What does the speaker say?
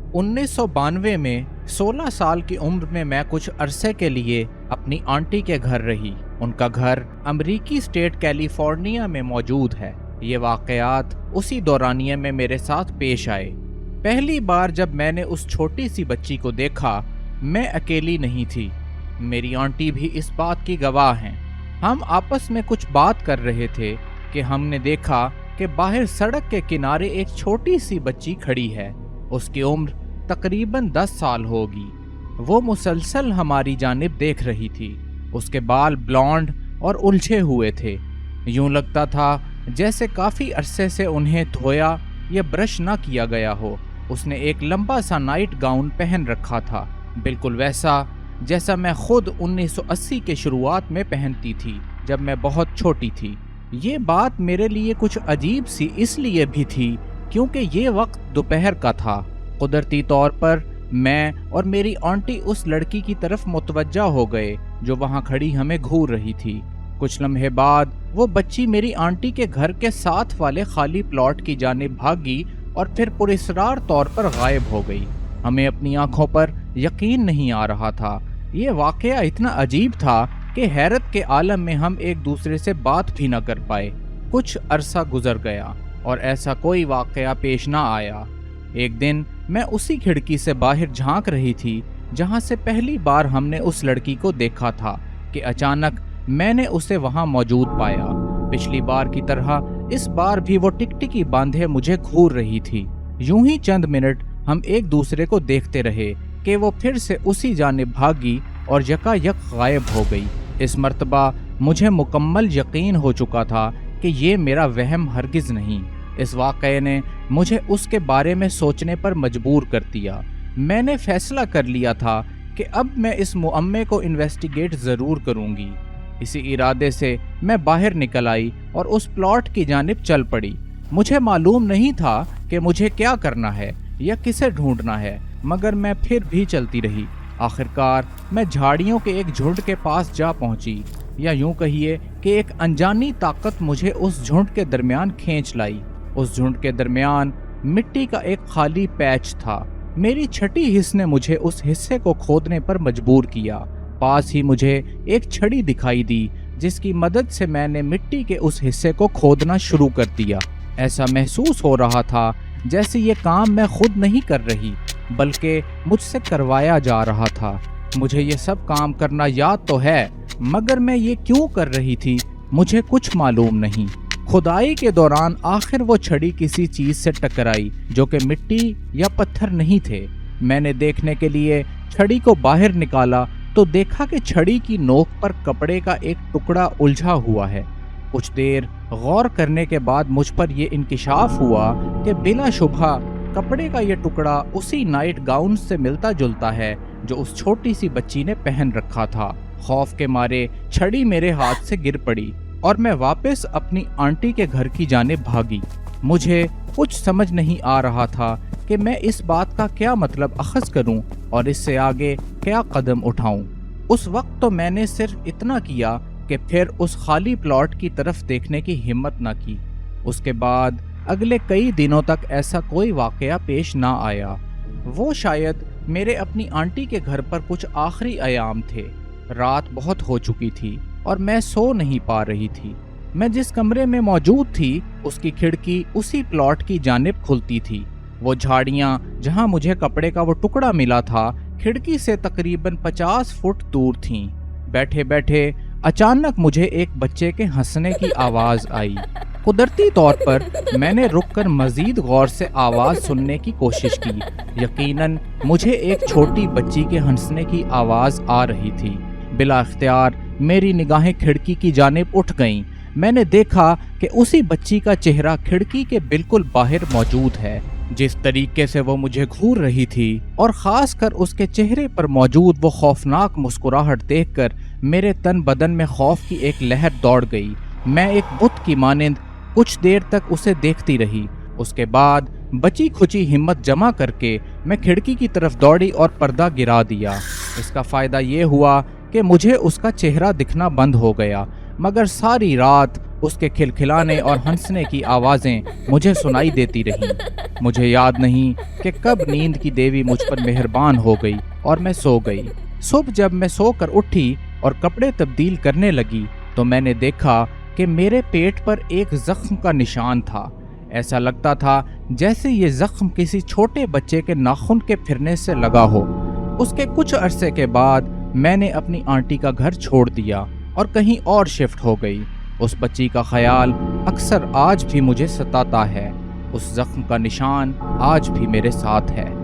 1992 में 16 साल की उम्र में मैं कुछ अरसे के लिए अपनी आंटी के घर रही। उनका घर अमेरिकी स्टेट कैलिफोर्निया में मौजूद है। ये वाक़यात उसी दौरानिये में मेरे साथ पेश आए। पहली बार जब मैंने उस छोटी सी बच्ची को देखा, मैं अकेली नहीं थी। मेरी आंटी भी इस बात की गवाह हैं। हम आपस में कुछ बात कर रहे थे कि हमने देखा कि बाहर सड़क के किनारे एक छोटी सी बच्ची खड़ी है। उसकी उम्र तकरीबन 10 साल होगी। वो मुसलसल हमारी जानिब देख रही थी। उसके बाल ब्लॉन्ड और उलझे हुए थे। यूं लगता था जैसे काफ़ी अरसे से उन्हें धोया या ब्रश ना किया गया हो। उसने एक लंबा सा नाइट गाउन पहन रखा था, बिल्कुल वैसा जैसा मैं खुद 1980 के शुरुआत में पहनती थी जब मैं बहुत छोटी थी। ये बात मेरे लिए कुछ अजीब सी इसलिए भी थी क्योंकि ये वक्त दोपहर का था। कुदरती तौर पर मैं और मेरी आंटी उस लड़की की तरफ मुतवज्जा हो गए जो वहाँ खड़ी हमें घूर रही थी। कुछ लम्हे बाद वो बच्ची मेरी आंटी के घर के साथ वाले खाली प्लॉट की जानिब भागी और फिर पुरस्रार तौर पर गायब हो गई। हमें अपनी आंखों पर यकीन नहीं आ रहा था। ये वाक़या इतना अजीब था कि हैरत के आलम में हम एक दूसरे से बात भी न कर पाए। कुछ अरसा गुजर गया और ऐसा कोई वाक़या पेश ना आया। एक दिन मैं उसी खिड़की से बाहर झांक रही थी जहां से पहली बार हमने उस लड़की को देखा था कि अचानक मैंने उसे वहां मौजूद पाया। पिछली बार की तरह इस बार भी वो टिकटिकी बांधे मुझे घूर रही थी। यूं ही चंद मिनट हम एक दूसरे को देखते रहे कि वो फिर से उसी जानिब भागी और यकायक गायब हो गई। इस मर्तबा मुझे मुकम्मल यकीन हो चुका था कि ये मेरा वहम हरगिज़ नहीं। इस वाक़ये ने मुझे उसके बारे में सोचने पर मजबूर कर दिया। मैंने फैसला कर लिया था कि अब मैं इस मुअम्मे को इन्वेस्टिगेट ज़रूर करूँगी। इसी इरादे से मैं बाहर निकल आई और उस प्लॉट की जानिब चल पड़ी। मुझे मालूम नहीं था कि मुझे क्या करना है या किसे ढूंढना है, मगर मैं फिर भी चलती रही। आखिरकार मैं झाड़ियों के एक झुंड के पास जा पहुंची, या यूं कहिए कि एक अनजानी ताकत मुझे उस झुंड के दरमियान खींच लाई। उस झुंड के दरमियान मिट्टी का एक खाली पैच था। मेरी छठी हिस्स ने मुझे उस हिस्से को खोदने पर मजबूर किया। पास ही मुझे एक छड़ी दिखाई दी जिसकी मदद से मैंने मिट्टी के उस हिस्से को खोदना शुरू कर दिया। ऐसा महसूस हो रहा था जैसे ये काम मैं खुद नहीं कर रही बल्कि मुझसे करवाया जा रहा था। मुझे ये सब काम करना याद तो है, मगर मैं ये क्यों कर रही थी मुझे कुछ मालूम नहीं। खुदाई के दौरान आखिर वो छड़ी किसी चीज से टकराई जो कि मिट्टी या पत्थर नहीं थे। मैंने देखने के लिए छड़ी को बाहर निकाला तो देखा कि छड़ी की नोक पर कपड़े का एक टुकड़ा उलझा हुआ है। कुछ देर गौर करने के बाद मुझ पर यह इंकिशाफ हुआ कि बिला शुबहा कपड़े का यह टुकड़ा उसी नाइट गाउन से मिलता जुलता है जो उस छोटी सी बच्ची ने पहन रखा था। खौफ के मारे छड़ी मेरे हाथ से गिर पड़ी और मैं वापस अपनी आंटी के घर की जानिब भागी। मुझे कुछ समझ नहीं आ रहा था कि मैं इस बात का क्या मतलब अखज़ करूं और इससे आगे क्या कदम उठाऊं। उस वक्त तो मैंने सिर्फ इतना किया कि फिर उस खाली प्लॉट की तरफ देखने की हिम्मत न की। उसके बाद अगले कई दिनों तक ऐसा कोई वाक़या पेश ना आया। वो शायद मेरे अपनी आंटी के घर पर कुछ आखिरी अयाम थे। रात बहुत हो चुकी थी और मैं सो नहीं पा रही थी। मैं जिस कमरे में मौजूद थी उसकी खिड़की उसी प्लॉट की जानिब खुलती थी। वो झाड़ियाँ जहाँ मुझे कपड़े का वो टुकड़ा मिला था खिड़की से तकरीबन 50 फुट दूर थीं। बैठे बैठे अचानक मुझे एक बच्चे के हंसने की आवाज़ आई। कुदरती तौर पर मैंने रुककर मज़ीद गौर से आवाज़ सुनने की कोशिश की। यकीनन मुझे एक छोटी बच्ची के हंसने की आवाज़ आ रही थी। बिला इख्तियार मेरी निगाहें खिड़की की जानिब उठ गईं। मैंने देखा कि उसी बच्ची का चेहरा खिड़की के बिल्कुल बाहर मौजूद है। जिस तरीके से वो मुझे घूर रही थी और ख़ास कर उसके चेहरे पर मौजूद वो खौफनाक मुस्कुराहट देखकर मेरे तन बदन में खौफ की एक लहर दौड़ गई। मैं एक बुत की मानिंद कुछ देर तक उसे देखती रही। उसके बाद बची खुची हिम्मत जमा करके मैं खिड़की की तरफ दौड़ी और पर्दा गिरा दिया। इसका फ़ायदा ये हुआ कि मुझे उसका चेहरा दिखना बंद हो गया, मगर सारी रात اس کے کھلکھلانے اور ہنسنے کی آوازیں مجھے سنائی دیتی رہیں۔ مجھے یاد نہیں کہ کب نیند کی دیوی مجھ پر مہربان ہو گئی اور میں سو گئی۔ صبح جب میں سو کر اٹھی اور کپڑے تبدیل کرنے لگی تو میں نے دیکھا کہ میرے پیٹ پر ایک زخم کا نشان تھا۔ ایسا لگتا تھا جیسے یہ زخم کسی چھوٹے بچے کے ناخن کے پھرنے سے لگا ہو۔ اس کے کچھ عرصے کے بعد میں نے اپنی آنٹی کا گھر چھوڑ دیا اور کہیں اور شفٹ ہو گئی۔ اس بچی کا خیال اکثر آج بھی مجھے ستاتا ہے۔ اس زخم کا نشان آج بھی میرے ساتھ ہے۔